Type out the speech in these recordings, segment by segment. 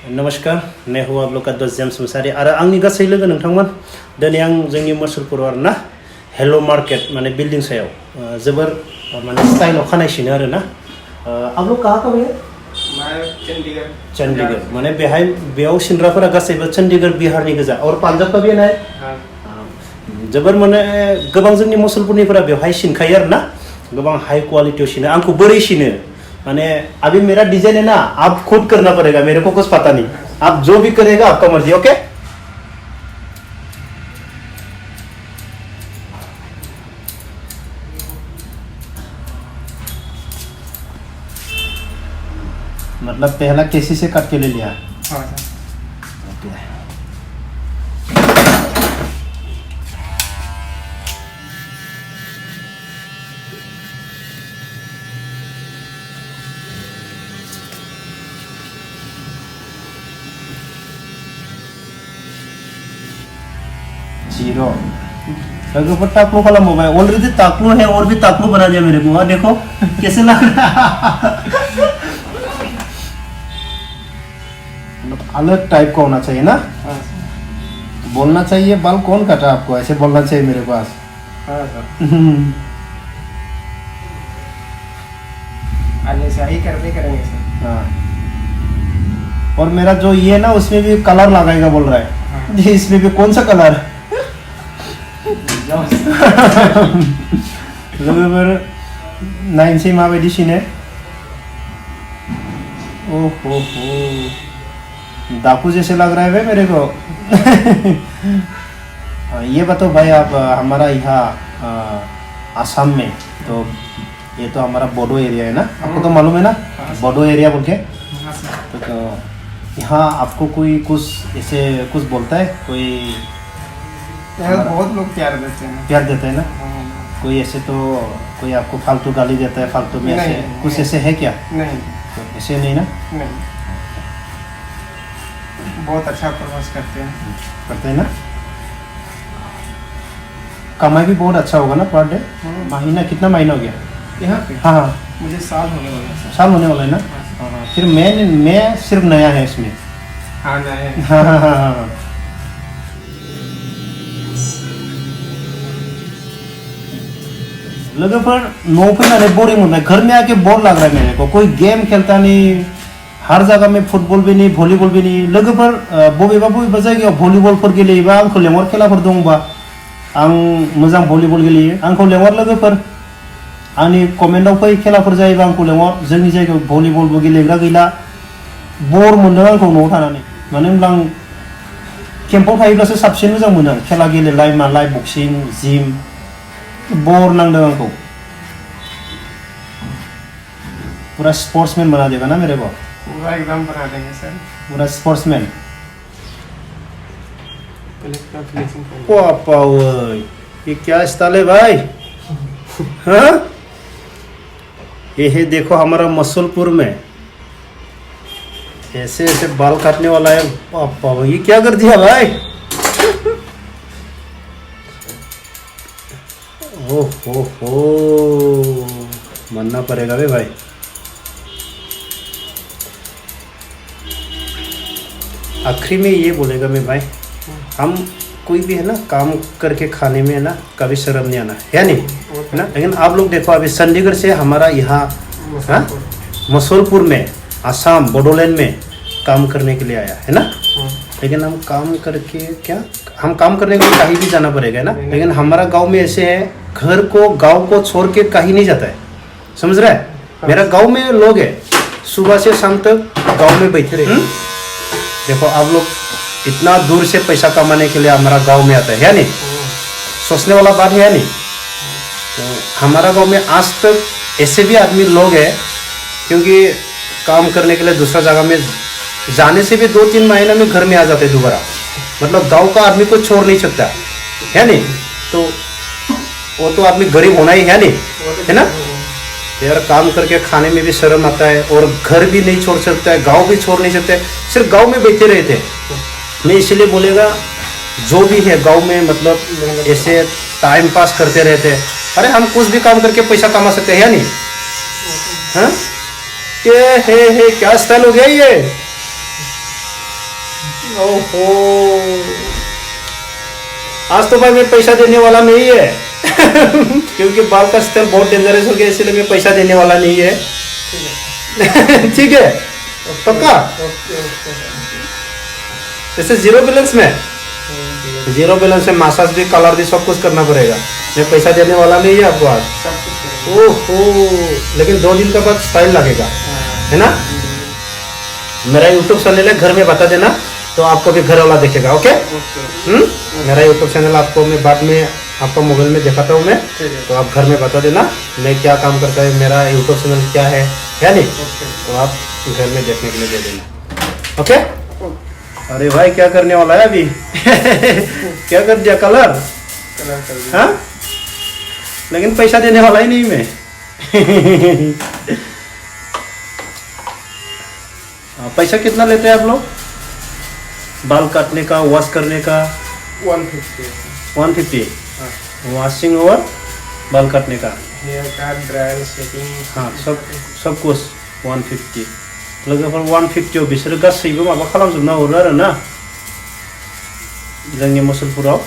नमस्कार मैं हूँ आप लोग का दोस्त जेम्स मुसाहारि आरो आंनि गासै लोगो नोंथांमोन दिनै आं जोंनि मुसलपुराव आरोना हेलो मार्केट माने बिल्डिं सायाव जोबोर माने स्टाइलाव खानाय सिनो आरोना आप लोग कहाँ का भैया चंडीगढ़ चंडीगढ़ माने बेयाव सिनग्राफोरा गासैबो चंडीगढ़ बिहारनि गोजा और पान्जाब का भी है जोबोर माने गोबां जोंनि मुसलपुरनिफोरा बेवहाय सिनखायो आरोना गोबां हाई क्वालिटियाव सिनो आंखौ बोरै सिनो माने अभी मेरा डिजाइन है ना आप खुद करना पड़ेगा मेरे को कुछ पता नहीं आप जो भी करेगा आपका मर्जी ओके मतलब पहला केसी से काट के ले लिया ओके जीरो लगभग टाकलू वाला मोबाइल ऑलरेडी ताकलू है और भी ताकलू बना दिया मेरे को देखो कैसे लग रहा अलग टाइप का होना चाहिए ना बोलना चाहिए बाल कौन काटा आपको ऐसे बोलना चाहिए मेरे पास सही करते करेंगे सर। हाँ और मेरा जो ये ना उसमें भी कलर लगाएगा बोल रहा है ये इसमें भी कौन सा कलर नाइन माबायदि सिनो ओहो डाकू जैसे लग रहा है भाई मेरे को ये बताओ भाई आप हमारा यहाँ आसाम में तो ये तो हमारा बोडो एरिया है ना आपको तो मालूम है ना बोडो एरिया बोल के तो यहाँ आपको कोई कुछ ऐसे कुछ बोलता है कोई बहुत लोग प्यार देते हैं ना कोई ऐसे तो कोई आपको फालतू गाली देता है फालतू में ऐसे कुछ ऐसे है क्या नहीं तो ऐसे नहीं ना नहीं बहुत अच्छा प्रमोट करते हैं ना कमाई भी बहुत अच्छा होगा ना पर डे महीना कितना महीना हो गया यहाँ पे हाँ मुझे साल होने वाला है साल होने वाला है ना हाँ फिर मैं सिर्फ नया है इसमें हाँ नया है हाँ लगे पर नो फैनाने बोरिंग होता है घर में आके बोर लग रहा है मेरे को कोई गेम खेलता नहीं हर जगह में फुटबॉल भी नहीं भलिबल भी नहीं लोगों पर बबेबा जायगायाव भलिबलफोर गेलेयोबा आंखौ लेंहर खेलाफोर दंबा आं मोजां भलिबल गेलेयो आंखौ लेंहर लोगोफोर आंनि कमेन्टआव फै खेलाफोर जायोबा आंखौ लेंहर जोंनि जायगायाव भलिबलबो गेलेग्रा गैला बर मोनदों आंखौ न'आव थानानै मानो होनब्ला आं केम्पआव थायोब्लासो साबसिन मोजां मोनो खेला गेलेलाय मालाय बक्सिं जिम बोर नांदों आंखौ पूरा स्पोर्ट्समैन बना देगा ना मेरे को पूरा एकदम बना देंगे सर पूरा स्पोर्ट्समैन फिनिशिंग पापा ये क्या स्टाइल है भाई हाँ ये है देखो हमारा मसलपुर में ऐसे ऐसे बाल काटने वाला है पापा ये क्या कर दिया भाई हो मानना पड़ेगा भाई आखिरी में ये बोलेगा मैं भाई हम कोई भी है ना काम करके खाने में है ना कभी शर्म नहीं आना है नहीं है ना लेकिन आप लोग देखो अभी चंडीगढ़ से हमारा यहाँ मसलपुर में आसाम बोडोलैंड में काम करने के लिए आया है ना लेकिन हम काम करके क्या हम काम करने के लिए कहीं भी जाना पड़ेगा है ना लेकिन हमारा गांव में ऐसे है गांव को छोड़ के कहीं नहीं जाता है समझ रहा है मेरा गांव में लोग है सुबह से शाम तक गांव में बैठे रहे देखो आप लोग इतना दूर से पैसा कमाने के लिए हमारा गांव में आता है या नहीं सोचने वाला बात है या नहीं तो हमारा गांव में आज तक ऐसे भी आदमी लोग हैं क्योंकि काम करने के लिए दूसरा जगह में जाने से भी 2-3 महीना में घर में आ जाते दोबारा मतलब गांव का आदमी को छोड़ नहीं सकता है नहीं तो वो तो आदमी गरीब होना ही है नहीं है ना यार काम करके खाने में भी शर्म आता है और घर भी नहीं छोड़ सकता है गांव भी छोड़ नहीं सकते सिर्फ गांव में बैठे रहे थे मैं इसलिए बोलेगा जो भी है गांव में मतलब ऐसे टाइम पास करते रहते हैं अरे हम कुछ भी काम करके पैसा कमा सकते हैं नहीं हाँ ये हे क्या स्टाइल हो गया ये ओहो, आज तो भाई मैं पैसा देने वाला नहीं है क्योंकि बाल का स्टाइल बहुत डेंजरस हो गया, इसलिए मैं पैसा देने वाला नहीं है। ठीक है, पक्का? जैसे जीरो बैलेंस में मसाज भी, कलर भी, सब कुछ करना पड़ेगा। मैं पैसा देने वाला नहीं है आपको आज। सब कुछ करेंगे। ओहो, लेकिन 2 दिन के बाद स्टाइल लगेगा, है ना? मेरा यूट्यूब चैनल है, घर में बता देना, तो आपको भी घर वाला देखेगा। ओके? मेरा यूट्यूब चैनल आपको मैं बाद में आपका मोबाइल में दिखाता हूँ मैं, तो आप घर में बता देना मैं क्या काम करता है, मेरा यूट्यूब चैनल क्या है नहीं, तो आप घर में देखने के लिए दे देना। ओके? अरे भाई क्या करने वाला है अभी? क्या कर दिया? कलर कर दिया। हाँ, लेकिन पैसा देने वाला ही नहीं मैं। पैसा कितना लेते हैं आप लोग बाल काटने का, वॉश करने का? 150। 150 वॉशिंग और बाल काटने का, हेयर कट, ड्रायर, शेडिंग, हाँ, सब कुछ 150। लोगोफोर 150 बिसोर गासैबो माबा खालामजोबना हरो आरो ना जोंनि मुसलपुराव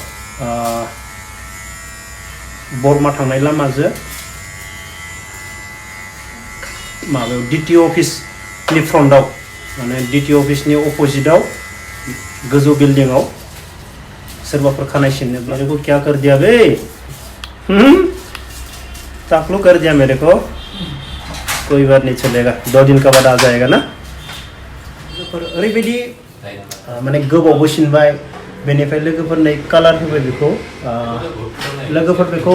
बरमा थांनाय लामाजों माबायाव डिटि अफिसनि फ्रन्टआव, माने डिटि अफिसनि अपोजिटआव गोजौ बिल्डिंआव सोरबाफोर खानाय सिननोब्ला बेखौ क्या कर दिया बे? ताकलू कर दिया मेरे को, कोई बात नहीं चलेगा, 2 दिन का बाद आ जाएगा ना। ओरैबायदि माने गोबावबो सिनबाय, बेनिफ्राय लोगोफोर नै कालार होबाय बेखौ, लोगोफोर बेखौ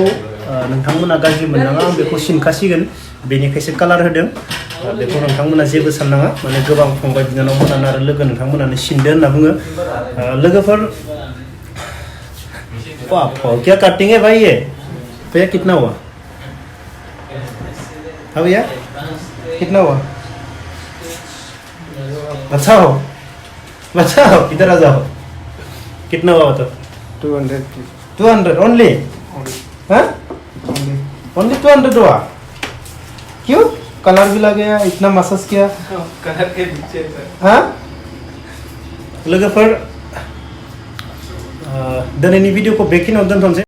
नोंथांमोना गाज्रि मोननाङा, आं बेखौ सिनखासिगोन बेनिखायसो कालार होदों, बेखौ नोंथांमोना जेबो साननाङा। माने गोबां फंबाय बिनानावमोनानो आरो लोगो नोंथांमोनानो सिनदो होनना बुङो। लोगोफोर पापा क्या कटिंग है भाई ये? भैया कितना हुआ? हाँ भैया कितना हुआ? बताओ बताओ, इधर आ जाओ, कितना हुआ बताओ? 200। 200 ओनली? हाँ, ओनली 200 हुआ? क्यों? कलर भी लगे, इतना मसाज किया, कलर के पीछे सर। हाँ? लोगोफोर दिनैनि भिडिअखौ बेखिनियावनो दोनथ'नोसै।